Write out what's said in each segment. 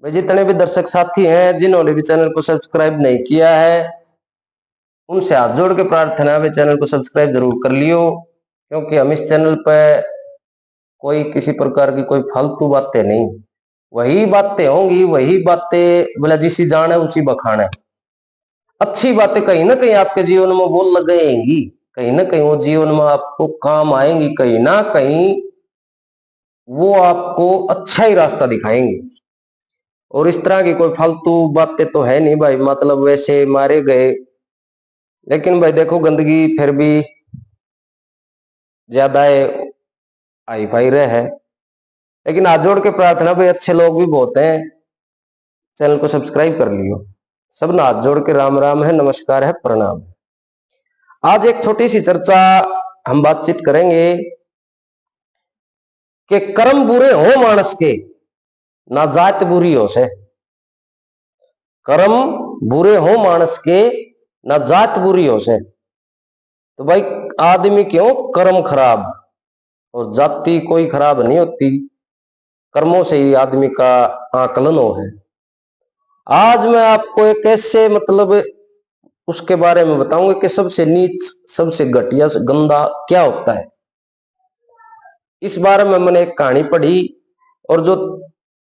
भाई जितने भी दर्शक साथी हैं जिन्होंने भी चैनल को सब्सक्राइब नहीं किया है उनसे हाथ जोड़ के प्रार्थना है चैनल को सब्सक्राइब जरूर कर लियो, क्योंकि हम इस चैनल पर कोई किसी प्रकार की कोई फालतू बातें नहीं, वही बातें होंगी, वही बातें बोला जिसी जाने उसी बखाने। अच्छी बातें कहीं ना कहीं आपके जीवन में वो लग गएंगी, कहीं ना कहीं वो जीवन में आपको काम आएंगी, कहीं ना कहीं वो आपको अच्छा ही रास्ता दिखाएंगे। और इस तरह की कोई फालतू बातें तो है नहीं भाई, मतलब वैसे मारे गए, लेकिन भाई देखो गंदगी फिर भी ज्यादा आई फाई रहे है। लेकिन हाथ जोड़ के प्रार्थना भाई, अच्छे लोग भी बहुत हैं, चैनल को सब्सक्राइब कर लियो। सब हाथ जोड़ के राम राम है, नमस्कार है, प्रणाम है। आज एक छोटी सी चर्चा हम बातचीत करेंगे कि कर्म बुरे हो मानस के ना जात बुरी हो से। कर्म बुरे हो मानस के ना जात बुरी हो से। तो भाई आदमी क्यों कर्म खराब, और जाति कोई खराब नहीं होती, कर्मों से ही आदमी का आकलन हो है। आज मैं आपको एक ऐसे मतलब उसके बारे में बताऊंगा कि सबसे नीच, सबसे घटिया, गंदा क्या होता है। इस बारे में मैंने एक कहानी पढ़ी, और जो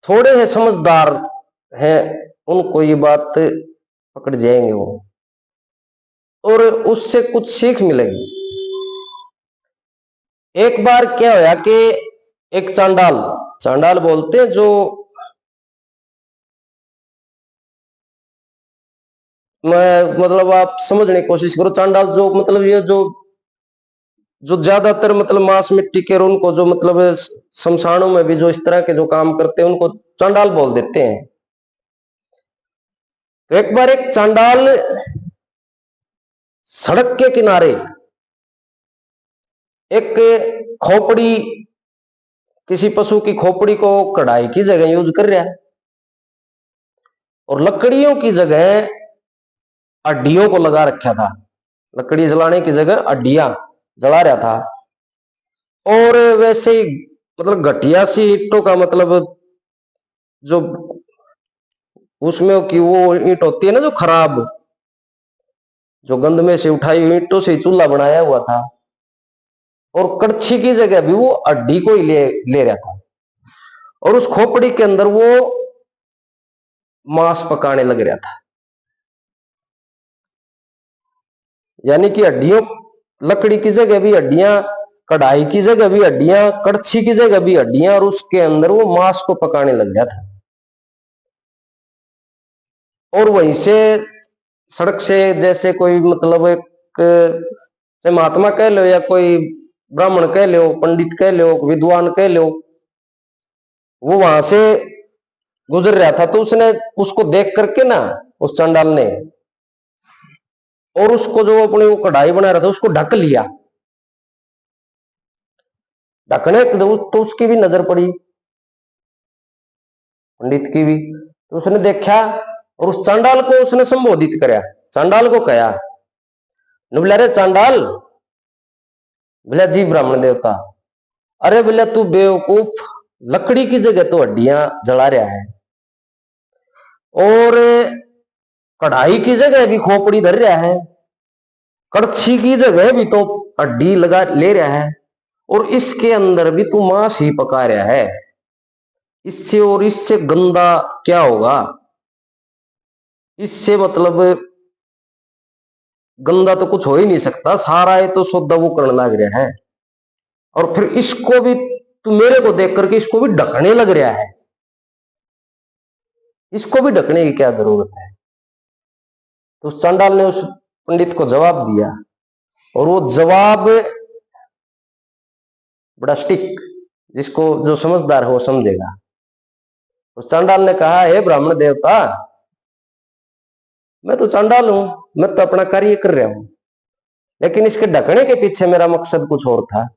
थोड़े हैं समझदार हैं उनको ये बात पकड़ जाएंगे वो, और उससे कुछ सीख मिलेगी। एक बार क्या होया कि एक चांडाल, चांडाल बोलते हैं जो, मैं मतलब आप समझने की कोशिश करो, चांडाल जो मतलब ये जो ज्यादातर मतलब मांस मिट्टी के, और उनको जो मतलब शमशानों में भी जो इस तरह के जो काम करते हैं उनको चांडाल बोल देते हैं। तो एक बार एक चांडाल सड़क के किनारे एक खोपड़ी, किसी पशु की खोपड़ी को कढ़ाई की जगह यूज कर रहा है, और लकड़ियों की जगह हड्डियों को लगा रखा था। लकड़ी जलाने की जगह हड्डियां जला रहा था। और वैसे ही मतलब घटिया सी ईंटों का मतलब जो उसमें की वो ईंट होती है ना जो खराब, जो गंद में से उठाई हुई ईंटों से चूल्हा बनाया हुआ था, और कड़छी की जगह भी वो हड्डी को ही ले रहा था, और उस खोपड़ी के अंदर वो मांस पकाने लग रहा था। यानी कि हड्डियों, लकड़ी की जगह भी हड्डियां, कढ़ाई की जगह भी हड्डियां, कड़छी की जगह भी हड्डियां, और उसके अंदर वो मांस को पकाने लग गया था। और वहीं से सड़क से जैसे कोई मतलब एक महात्मा कह लो, या कोई ब्राह्मण कह लो, पंडित कह लो, विद्वान कह लो, वो वहां से गुजर रहा था। तो उसने उसको देख करके ना, उस चंडाल ने, और उसको जो अपनी वो कढ़ाई बना रहा था उसको ढक लिया। ढकने तो उसकी भी नजर पड़ी, पंडित की भी। तो उसने देखा और उस चांडाल को उसने संबोधित कराया। चांडाल को कहा, बोला रे चांडाल, बोला जी ब्राह्मण देवता। अरे बोला तू बेवकूफ, लकड़ी की जगह तो हड्डियां जला रहा है, और कढ़ाई की जगह भी खोपड़ी धर रहा है, कड़छी की जगह भी तो हड्डी लगा ले रहा है, और इसके अंदर भी तू मांस ही पका रहा है। इससे और इससे गंदा क्या होगा, इससे मतलब गंदा तो कुछ हो ही नहीं सकता, सारा ये तो सौदा वो करने लग रहा है, और फिर इसको भी तू मेरे को देख करके इसको भी ढकने लग रहा है। इसको भी ढकने की क्या जरूरत है। तो चांडाल ने उस पंडित को जवाब दिया, और वो जवाब बड़ा स्टिक, जिसको जो समझदार हो समझेगा। उस चांडाल ने कहा, हे ब्राह्मण देवता, मैं तो चांडाल हूं, मैं तो अपना कार्य कर रहा हूं, लेकिन इसके ढकने के पीछे मेरा मकसद कुछ और था।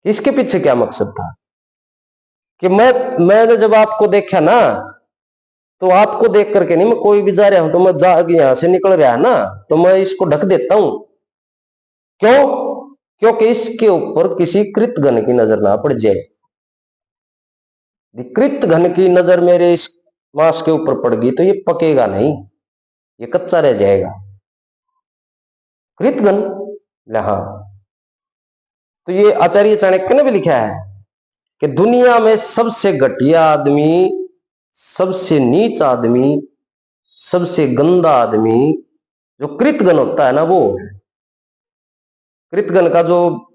इसके पीछे क्या मकसद था कि मैंने जब आपको देखा ना, तो आपको देख करके नहीं मैं कोई भी जा रहा हूं, तो मैं यहां से निकल रहा है ना, तो मैं इसको ढक देता हूं। क्यों? क्योंकि इसके ऊपर किसी कृतघ्न की नजर ना पड़ जाए। कृत घन की नजर मेरे इस मांस के ऊपर पड़ गई तो ये पकेगा नहीं, ये कच्चा रह जाएगा। कृतघन, हाँ, तो ये आचार्य चाणक्य ने भी लिखा है कि दुनिया में सबसे घटिया आदमी, सबसे नीच आदमी, सबसे गंदा आदमी जो कृतघन होता है ना, वो कृतघन का जो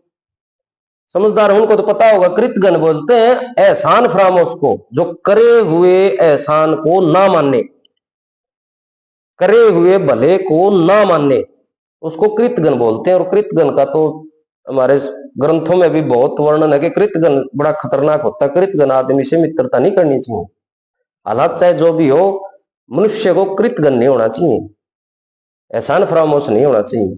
समझदार है उनको तो पता होगा। कृतघन बोलते हैं एहसान फरामोश को, जो करे हुए एहसान को ना मानने, करे हुए भले को ना मानने, उसको कृतघन बोलते हैं। और कृतघन का तो हमारे ग्रंथों में भी बहुत वर्णन है कि कृतघन बड़ा खतरनाक होता है। कृतघन आदमी से मित्रता नहीं करनी चाहिए, हालात चाहे जो भी हो, मनुष्य को कृतघन नहीं होना चाहिए, एहसान फरामोश नहीं होना चाहिए।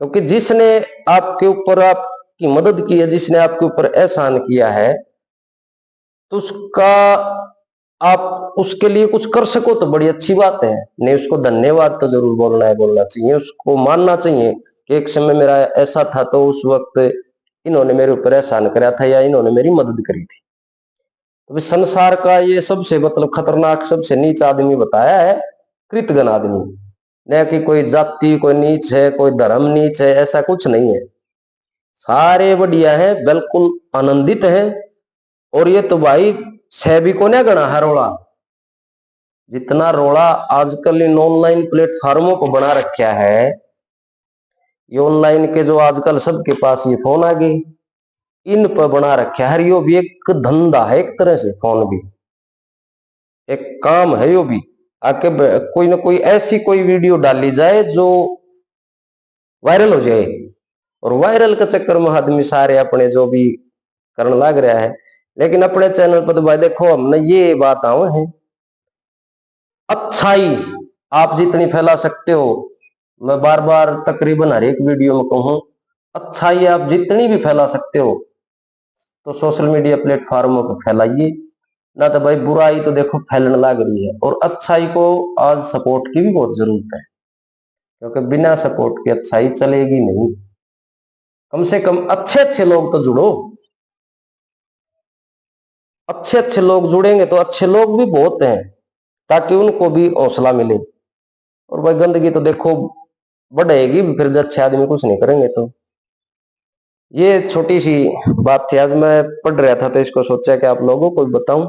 क्योंकि जिसने आपके ऊपर आपकी मदद की है, जिसने आपके ऊपर एहसान किया है, तो उसका आप उसके लिए कुछ कर सको तो बड़ी अच्छी बात है। नहीं, उसको धन्यवाद तो जरूर बोलना चाहिए, उसको मानना चाहिए कि एक समय मेरा ऐसा था तो उस वक्त इन्होंने मेरे ऊपर एहसान कराया था या इन्होंने मेरी मदद करी थी। तो संसार का ये सबसे मतलब खतरनाक, सबसे नीच आदमी बताया है कृतघ्न आदमी। न कि कोई जाति कोई नीच है, कोई धर्म नीच है, ऐसा कुछ नहीं है। सारे बढ़िया है, बिल्कुल आनंदित है। और ये तो भाई सैभी को ना गणा है रोड़ा, जितना रोड़ा आजकल इन ऑनलाइन प्लेटफॉर्मों को बना रखा है। ये ऑनलाइन के जो आजकल सबके पास ये फोन आ गए, इन पर बना रखा है। यो भी एक धंधा है, एक तरह से फोन भी एक काम है। यो भी आके कोई ना कोई ऐसी कोई वीडियो डाली जाए जो वायरल हो जाए, और वायरल के चक्कर में आदमी सारे अपने जो भी करने लग रहा है। लेकिन अपने चैनल पर तो भाई देखो, हमने ये बात आओ है, अच्छाई आप जितनी फैला सकते हो, मैं बार बार तकरीबन हर एक वीडियो में कहूं, अच्छाई आप जितनी भी फैला सकते हो तो सोशल मीडिया प्लेटफॉर्मों पर फैलाइए। ना तो भाई बुराई तो देखो फैलने लग रही है, और अच्छाई को आज सपोर्ट की भी बहुत जरूरत है, क्योंकि बिना सपोर्ट के अच्छाई चलेगी नहीं। कम से कम अच्छे अच्छे लोग तो जुड़ो, अच्छे अच्छे लोग जुड़ेंगे तो अच्छे लोग भी बहुत हैं, ताकि उनको भी हौसला मिले। और भाई गंदगी तो देखो बढ़ेगी फिर, जब अच्छे आदमी कुछ नहीं करेंगे तो। ये छोटी सी बात थी, आज मैं पढ़ रहा था तो इसको सोचा कि आप लोगों को बताऊं।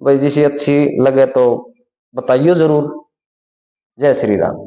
भाई जिसे अच्छी लगे तो बताइए जरूर। जय श्री राम।